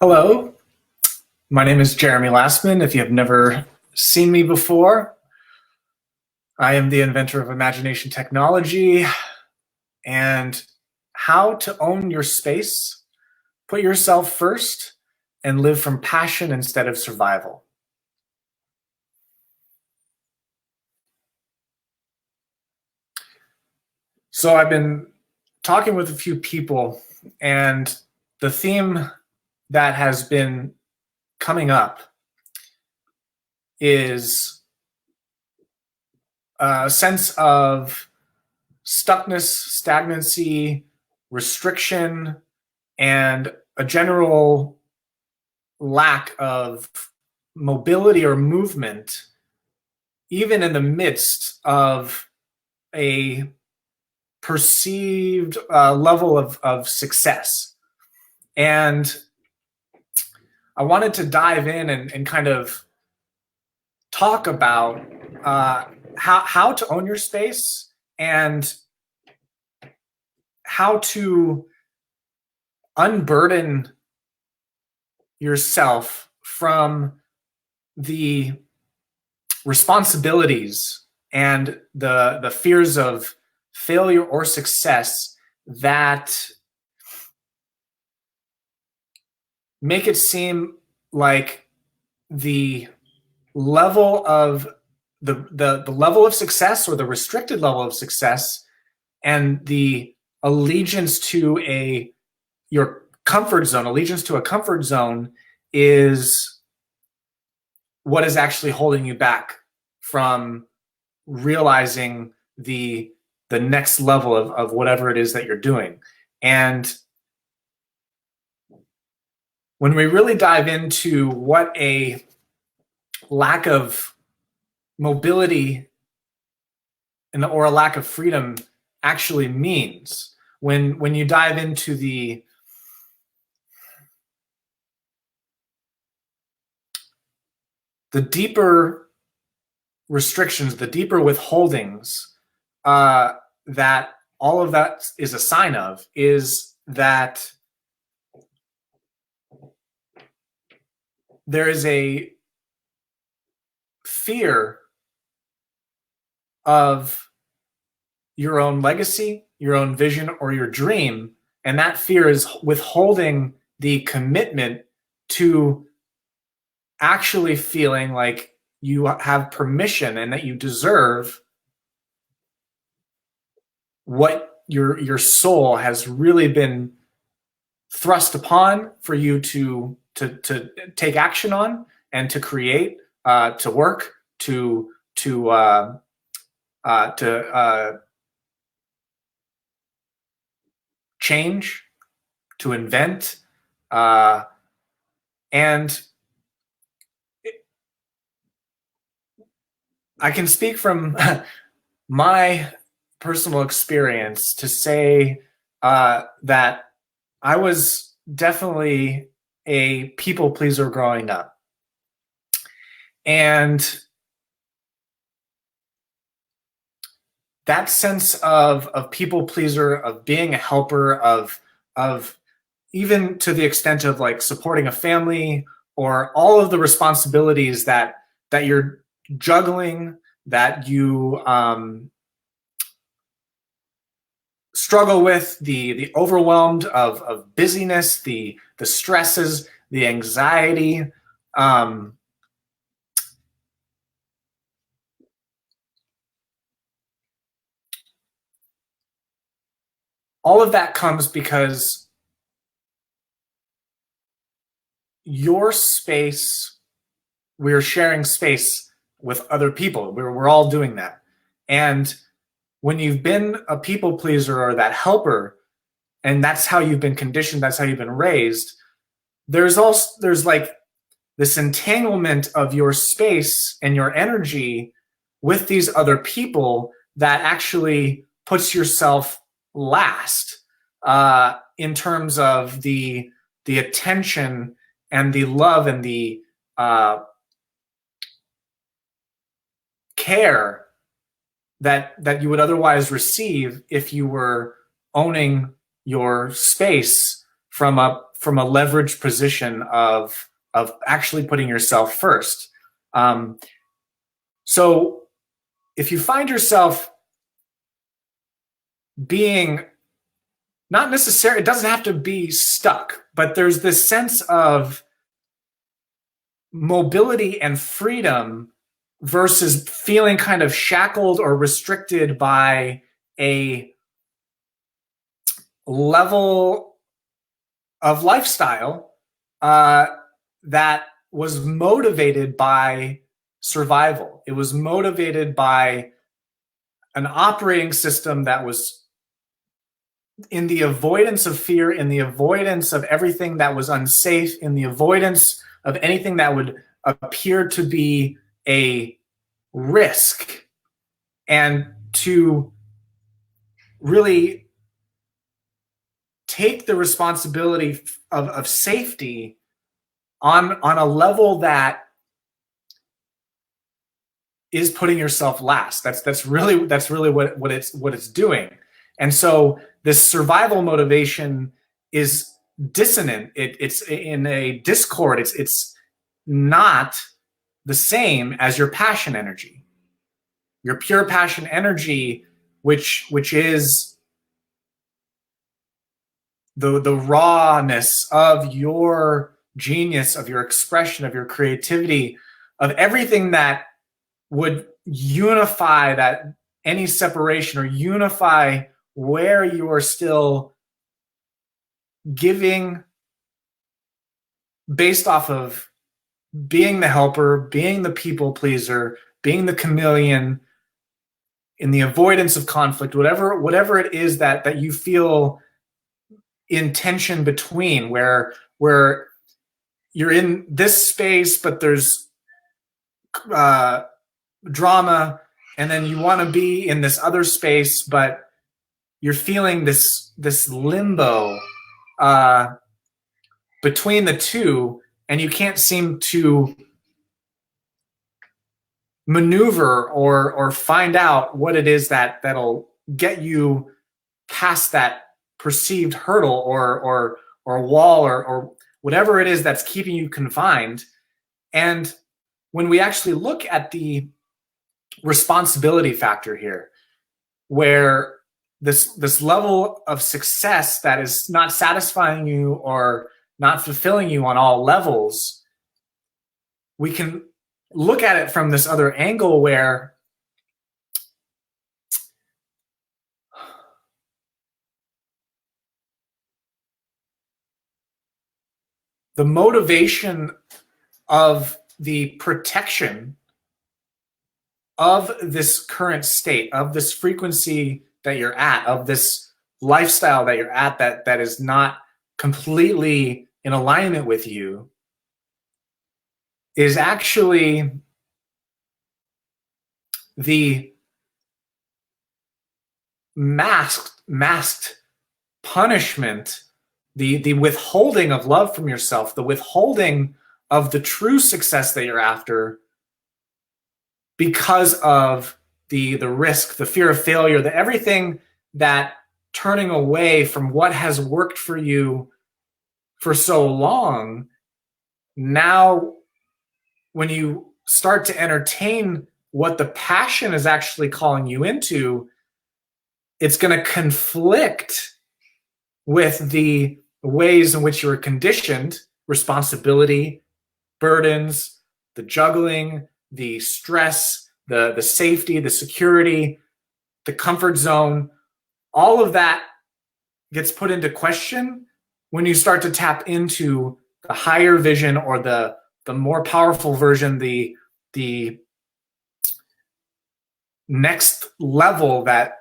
Hello, my name is Jeremy Lastman. If you have never seen me before, I am the inventor of imagination technology and how to own your space, put yourself first, and live from passion instead of survival. So I've been talking with a few people, and the theme that has been coming up is a sense of stuckness, stagnancy, restriction, and a general lack of mobility or movement, even in the midst of a perceived level of success. And I wanted to dive in and kind of talk about how to own your space and how to unburden yourself from the responsibilities and the fears of failure or success that make it seem like the level of the level of success or the restricted level of success and the allegiance to your comfort zone, allegiance to a comfort zone is what is actually holding you back from realizing the next level of whatever it is that you're doing. And when we really dive into what a lack of mobility or a lack of freedom actually means, when you dive into the deeper restrictions, the deeper withholdings that all of that is a sign of, is that there is a fear of your own legacy, your own vision, or your dream. And that fear is withholding the commitment to actually feeling like you have permission and that you deserve what your soul has really been thrust upon for you to take action on and to create, to work, to change, to invent, and I can speak from my personal experience to say that I was definitely a people pleaser growing up. And that sense of people pleaser, of being a helper, of even to the extent of like supporting a family or all of the responsibilities that you're juggling, that you struggle with, the overwhelmed of busyness, the stresses, the anxiety. All of that comes because your space, we're sharing space with other people. We're all doing that. And when you've been a people pleaser or that helper, and that's how you've been conditioned, that's how you've been raised, there's like this entanglement of your space and your energy with these other people that actually puts yourself last in terms of the attention and the love and the care that you would otherwise receive if you were owning your space from a leveraged position of actually putting yourself first. So if you find yourself being not necessarily, it doesn't have to be stuck, but there's this sense of mobility and freedom versus feeling kind of shackled or restricted by a level of lifestyle that was motivated by survival. It was motivated by an operating system that was in the avoidance of fear, in the avoidance of everything that was unsafe, in the avoidance of anything that would appear to be a risk, and to really take the responsibility of safety on a level that is putting yourself last. That's really what it's doing. And so this survival motivation is dissonant. It's in a discord. It's not the same as your passion energy. Your pure passion energy, which is the rawness of your genius, of your expression, of your creativity, of everything that would unify that any separation, or unify where you are still giving based off of being the helper, being the people pleaser, being the chameleon, in the avoidance of conflict, whatever it is that you feel in tension between, where you're in this space, but there's drama, and then you want to be in this other space, but you're feeling this limbo between the two, and you can't seem to maneuver or find out what it is that'll get you past that perceived hurdle or wall or whatever it is that's keeping you confined. And when we actually look at the responsibility factor here, where this level of success that is not satisfying you or not fulfilling you on all levels, we can look at it from this other angle where the motivation of the protection of this current state, of this frequency that you're at, of this lifestyle that you're at that is not completely in alignment with you, is actually the masked punishment, the withholding of love from yourself, the withholding of the true success that you're after, because of the risk, the fear of failure, the everything that turning away from what has worked for you for so long. Now, when you start to entertain what the passion is actually calling you into, it's going to conflict with the ways in which you were conditioned: responsibility, burdens, the juggling, the stress, the safety, the security, the comfort zone. All of that gets put into question when you start to tap into the higher vision, or the more powerful version, the next level that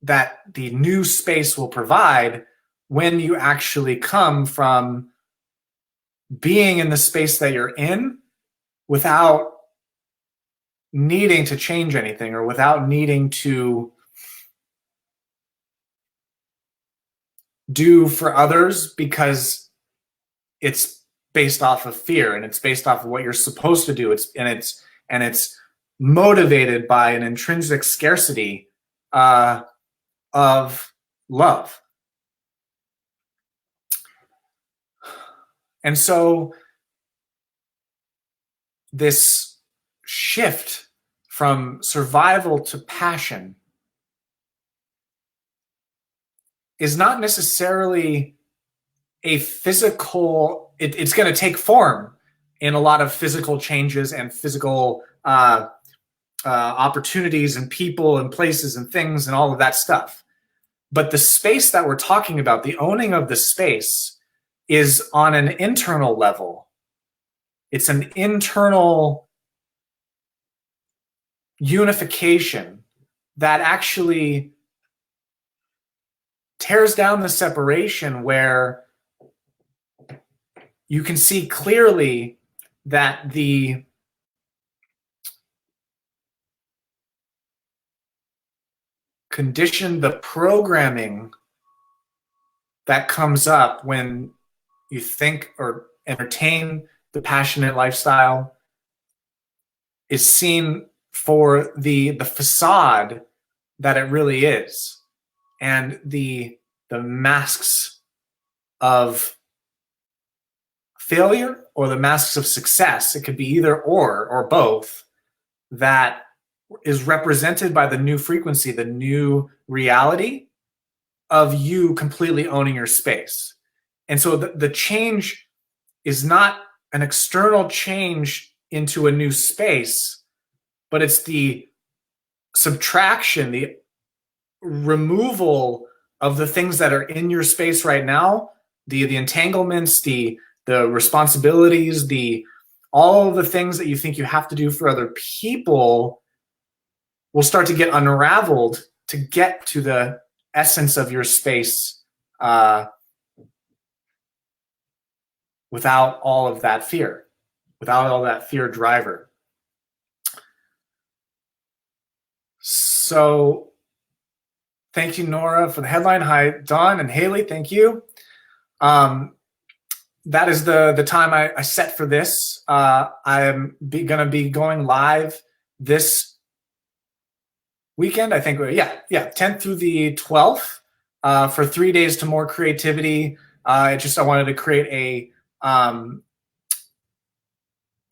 the new space will provide, when you actually come from being in the space that you're in without needing to change anything, or without needing to do for others because it's based off of fear, and it's based off of what you're supposed to do. It's motivated by an intrinsic scarcity of love. And so this shift from survival to passion is not necessarily a physical, it's going to take form in a lot of physical changes and physical opportunities and people and places and things and all of that stuff. But the space that we're talking about, the owning of the space, is on an internal level. It's an internal unification that actually tears down the separation, where you can see clearly that the condition, the programming that comes up when you think or entertain the passionate lifestyle is seen for the facade that it really is, and the masks of failure or the masks of success. It could be either or both, that is represented by the new frequency, the new reality of you completely owning your space. And so the change is not an external change into a new space, but it's the subtraction, the removal of the things that are in your space right now, the entanglements, the responsibilities, all of the things that you think you have to do for other people will start to get unraveled to get to the essence of your space, without all of that fear, without all that fear driver. So thank you, Nora, for the headline. Hi, Don and Haley, thank you. That is the time I set for this. I am going to be going live this weekend, I think. Yeah, 10th through the 12th, for 3 days to more creativity. I wanted to create a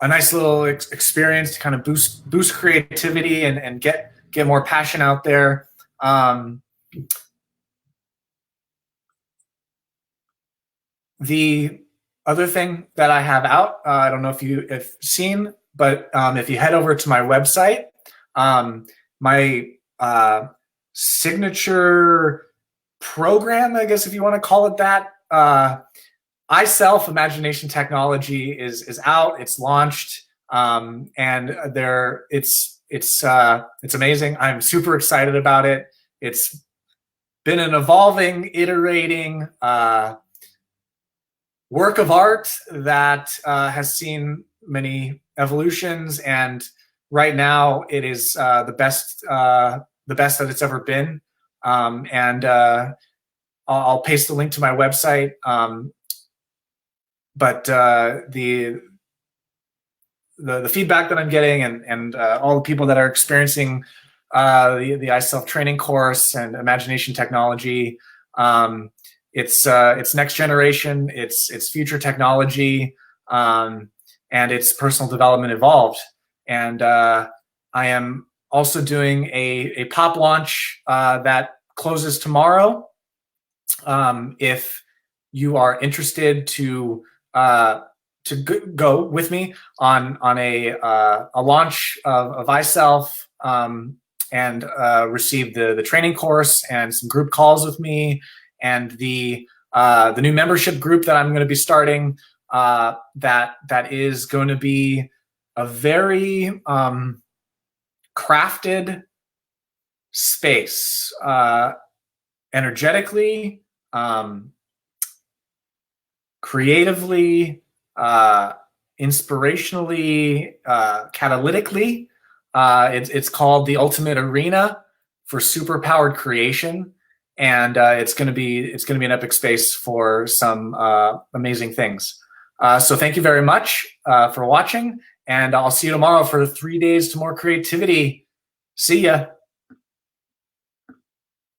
nice little experience to kind of boost creativity and get more passion out there. The other thing that I have out, I don't know if you've seen, but if you head over to my website, my signature program, I guess if you want to call it that, iSelf Imagination Technology is out. It's launched, and it's amazing. I'm super excited about it. It's been an evolving, iterating work of art that has seen many evolutions, and right now it is the best that it's ever been. And I'll paste the link to my website. But the feedback that I'm getting and all the people that are experiencing the iSelf training course and imagination technology, it's next generation, it's future technology, and it's personal development evolved. And I am also doing a pop launch that closes tomorrow. If you are interested to go with me on a launch of iSelf, and receive the training course and some group calls with me, and the new membership group that I'm going to be starting, that is going to be a very crafted space, energetically, creatively, inspirationally, catalytically. It's called the Ultimate Arena for Superpowered Creation, and it's going to be an epic space for some amazing things. So thank you very much for watching, and I'll see you tomorrow for 3 days to more creativity. See ya.